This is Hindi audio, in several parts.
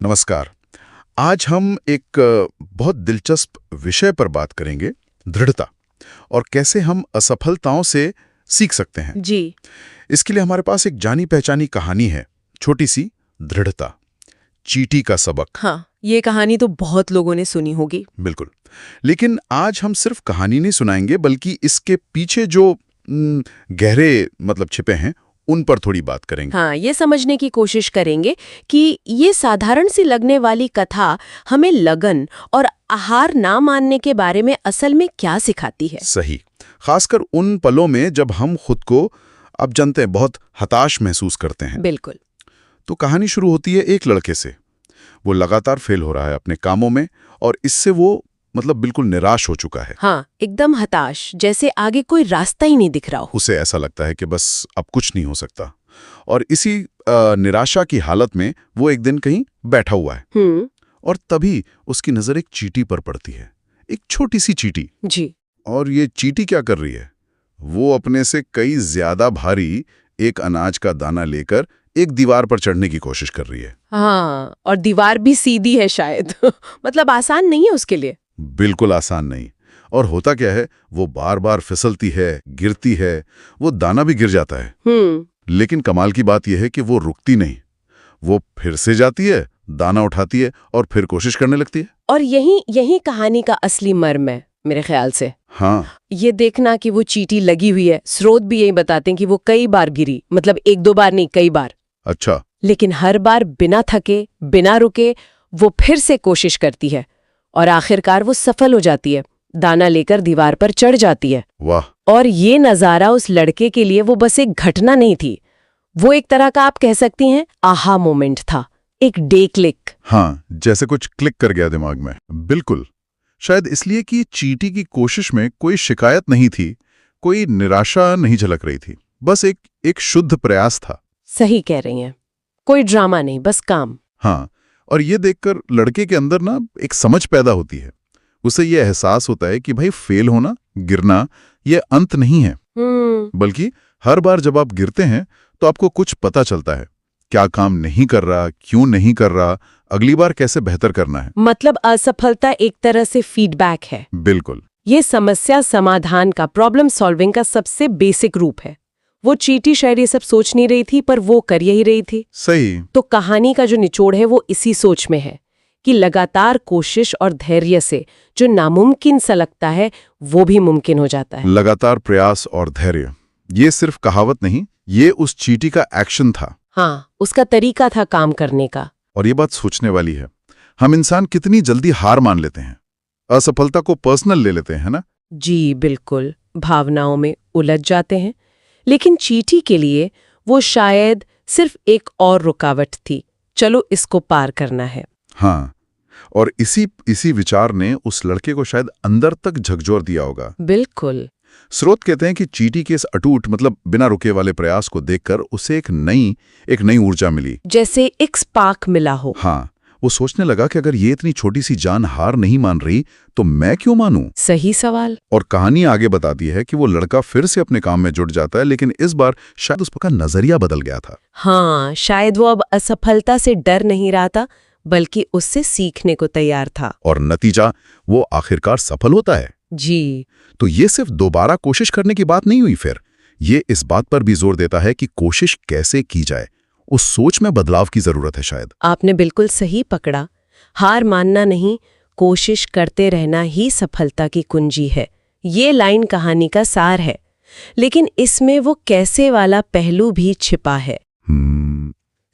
नमस्कार। आज हम एक बहुत दिलचस्प विषय पर बात करेंगे, दृढ़ता, और कैसे हम असफलताओं से सीख सकते हैं। जी। इसके लिए हमारे पास एक जानी पहचानी कहानी है, छोटी सी दृढ़ता, चींटी का सबक। हाँ, ये कहानी तो बहुत लोगों ने सुनी होगी। बिल्कुल। लेकिन आज हम सिर्फ कहानी नहीं सुनाएंगे, बल्कि इसके पीछे जो गहरे छिपे हैं, उन पर थोड़ी बात करेंगे। हाँ, ये समझने की कोशिश करेंगे कि ये साधारण सी लगने वाली कथा हमें लगन और आहार ना मानने के बारे में असल में क्या सिखाती है। सही। खासकर उन पलों में जब हम खुद को, आप जानते हैं, बहुत हताश महसूस करते हैं। बिल्कुल। तो कहानी शुरू होती है एक लड़के से। वो लगातार फेल हो रहा है अपने कामों में, और इससे वो बिल्कुल निराश हो चुका है। हाँ, एकदम हताश, जैसे आगे कोई रास्ता ही नहीं दिख रहा हो। उसे ऐसा लगता है कि बस अब कुछ नहीं हो सकता। और इसी निराशा की हालत में वो एक दिन कहीं बैठा हुआ है, और तभी उसकी नजर एक चींटी पर पड़ती है, एक छोटी सी चींटी। जी। और ये चींटी क्या कर रही है? वो अपने से कई ज्यादा भारी एक अनाज का दाना लेकर एक दीवार पर चढ़ने की कोशिश कर रही है। हाँ, और दीवार भी सीधी है शायद। आसान नहीं है उसके लिए। बिल्कुल आसान नहीं। और होता क्या है, वो बार बार फिसलती है, गिरती है, वो दाना भी गिर जाता है। लेकिन कमाल की बात यह है कि वो रुकती नहीं। वो फिर से जाती है, दाना उठाती है और फिर कोशिश करने लगती है। और यही कहानी का असली मर्म है मेरे ख्याल से। हाँ, ये देखना कि वो चींटी लगी हुई है, स्रोत भी यही बताते हैं कि वो कई बार गिरी, एक दो बार नहीं, कई बार। अच्छा। लेकिन हर बार बिना थके, बिना रुके वो फिर से कोशिश करती है, और आखिरकार वो सफल हो जाती है, दाना लेकर दीवार पर चढ़ जाती है। वाह। और ये नजारा उस लड़के के लिए वो बस एक घटना नहीं थी, वो एक तरह का, आप कह सकती हैं, आहा मोमेंट था, एक डे क्लिक। हाँ, जैसे कुछ क्लिक कर गया दिमाग में। बिल्कुल। शायद इसलिए कि चींटी की कोशिश में कोई शिकायत नहीं थी, कोई निराशा नहीं झलक रही थी, बस एक शुद्ध प्रयास था। सही कह रही हैं, कोई ड्रामा नहीं, बस काम। हाँ, और ये देखकर लड़के के अंदर एक समझ पैदा होती है। उसे ये एहसास होता है कि भाई, फेल होना, गिरना, ये अंत नहीं है, बल्कि हर बार जब आप गिरते हैं तो आपको कुछ पता चलता है, क्या काम नहीं कर रहा, क्यों नहीं कर रहा, अगली बार कैसे बेहतर करना है। असफलता एक तरह से फीडबैक है। बिल्कुल। ये समस्या समाधान का, प्रॉब्लम सॉल्विंग का सबसे बेसिक रूप है। वो चींटी शायद ये सब सोच नहीं रही थी, पर वो कर यही रही थी। सही। तो कहानी का जो निचोड़ है वो इसी सोच में है कि लगातार कोशिश और धैर्य से जो नामुमकिन सा लगता है वो भी मुमकिन हो जाता है। लगातार प्रयास और धैर्य, ये सिर्फ कहावत नहीं, ये उस चींटी का एक्शन था। हाँ, उसका तरीका था काम करने का। और ये बात सोचने वाली है, हम इंसान कितनी जल्दी हार मान लेते हैं, असफलता को पर्सनल ले लेते हैं, है ना? जी बिल्कुल, भावनाओं में उलझ जाते हैं। लेकिन चींटी के लिए वो शायद सिर्फ एक और रुकावट थी, चलो इसको पार करना है। हाँ, और इसी विचार ने उस लड़के को शायद अंदर तक झकझोर दिया होगा। बिल्कुल। स्रोत कहते हैं कि चींटी के इस अटूट, बिना रुके वाले प्रयास को देखकर उसे एक नई ऊर्जा मिली, जैसे एक स्पार्क मिला हो। हाँ, वो सोचने लगा कि अगर ये इतनी छोटी सी जान हार नहीं मान रही तो मैं क्यों मानूं? सही सवाल। और कहानी आगे बताती है कि वो लड़का फिर से अपने काम में जुट जाता है, लेकिन इस बार शायद उसका नजरिया बदल गया था। हाँ, शायद वो अब असफलता से डर नहीं रहा था, बल्कि उससे सीखने को तैयार था। और नतीजा, वो आखिरकार सफल होता है। जी। तो ये सिर्फ दोबारा कोशिश करने की बात नहीं हुई, फिर ये इस बात पर भी जोर देता है कि कोशिश कैसे की जाए, उस सोच में बदलाव की जरूरत है शायद। आपने बिल्कुल सही पकड़ा। हार मानना नहीं, कोशिश करते रहना ही सफलता की कुंजी है। ये लाइन कहानी का सार है, लेकिन इसमें वो कैसे वाला पहलू भी छिपा है।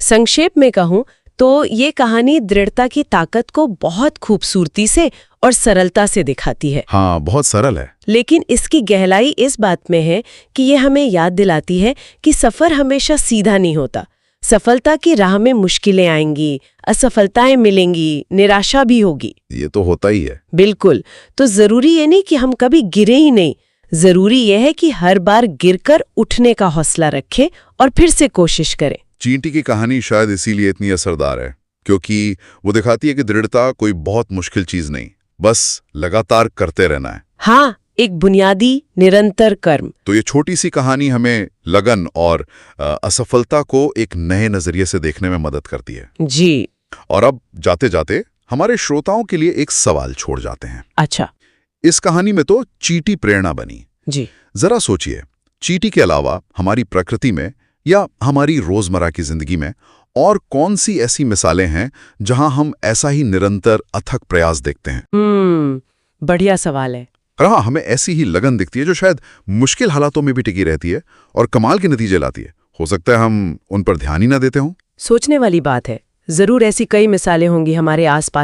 संक्षेप में कहूं तो ये कहानी दृढ़ता की ताकत को बहुत खूबसूरती से और सरलता से दिखाती है। हाँ, बहुत सरल है। लेकिन इसकी गहराई इस बात में है कि ये हमें याद दिलाती है कि सफर हमेशा सीधा नहीं होता। सफलता की राह में मुश्किलें आएंगी, असफलताएं मिलेंगी, निराशा भी होगी। ये तो होता ही है। बिल्कुल। तो जरूरी ये नहीं कि हम कभी गिरे ही नहीं, जरूरी यह है कि हर बार गिरकर उठने का हौसला रखें और फिर से कोशिश करें। चींटी की कहानी शायद इसीलिए इतनी असरदार है, क्योंकि वो दिखाती है कि दृढ़ता कोई बहुत मुश्किल चीज नहीं, बस लगातार करते रहना है। हाँ, एक बुनियादी निरंतर कर्म। तो ये छोटी सी कहानी हमें लगन और असफलता को एक नए नजरिए से देखने में मदद करती है। जी। और अब जाते जाते हमारे श्रोताओं के लिए एक सवाल छोड़ जाते हैं। अच्छा। इस कहानी में तो चींटी प्रेरणा बनी। जी। जरा सोचिए, चींटी के अलावा हमारी प्रकृति में या हमारी रोजमर्रा की जिंदगी में और कौन सी ऐसी मिसालें हैं जहां हम ऐसा ही निरंतर अथक प्रयास देखते हैं? बढ़िया सवाल है। और हाँ, हमें ऐसी ही लगन दिखती है जो शायद मुश्किल हालातों में भी टिकी रहती है और कमाल के नतीजे लाती है। हो सकता है हम उन पर ध्यान ही ना देते हों। सोचने वाली बात है। जरूर ऐसी कई मिसालें होंगी हमारे आसपास